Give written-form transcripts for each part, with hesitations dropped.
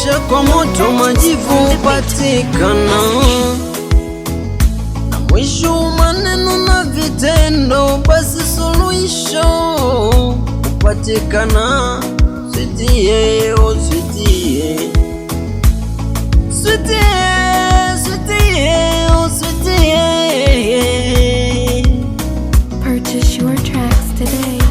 maisha kwa moto, majivu hupatikana, na mwisho maneno na vitendo, basi suluhisho hupatikana. Sweetie, oh sweetie, sweetie, sweetie, oh sweetie. Purchase your tracks today.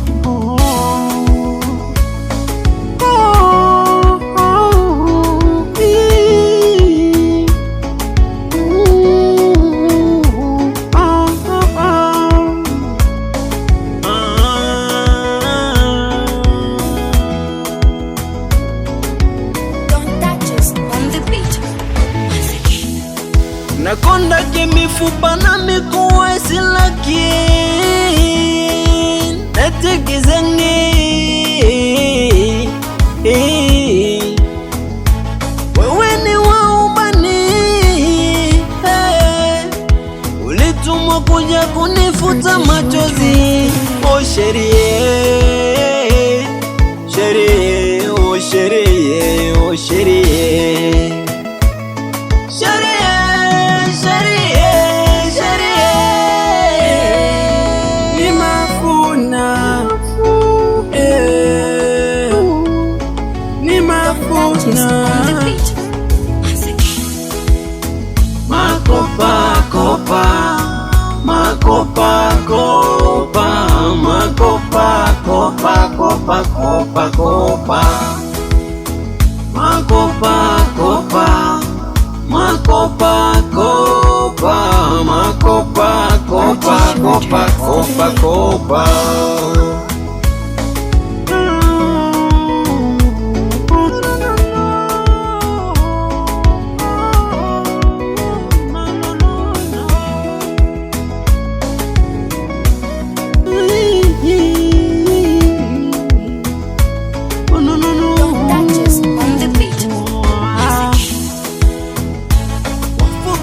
Nakonda kimifupa na mikuwa silaki natikizeni. Wewe ni waubani, ulitumwa kuja kunifuta machozi. Oh sherie, sherie, oh sherie, oh sherie, makopa kopa, makopa kopa, makopa kopa kopa kopa kopa, makopa kopa, makopa kopa, makopa kopa kopa kopa kopa.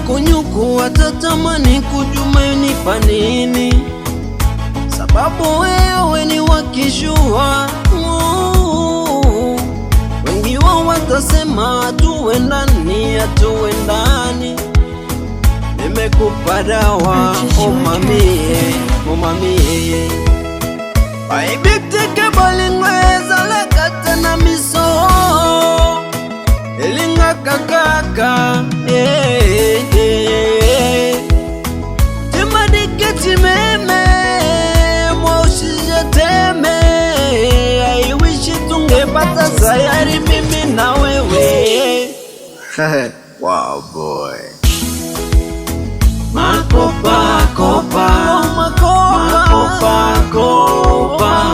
Kunyuku watatamani kujua unipa nini, sababu wewe ni wakishua. Wengi wao watasema hatuendani, hatuendani. Nimekupa dawa, oh mamie, oh mamie. Baibitike balingweza lekata na miso elinga kakaka, timadike timeme mwaushisha teme. I wish tungepata sayari mimi na wewe. Wow boy. Makopa kopa, makopa kopa,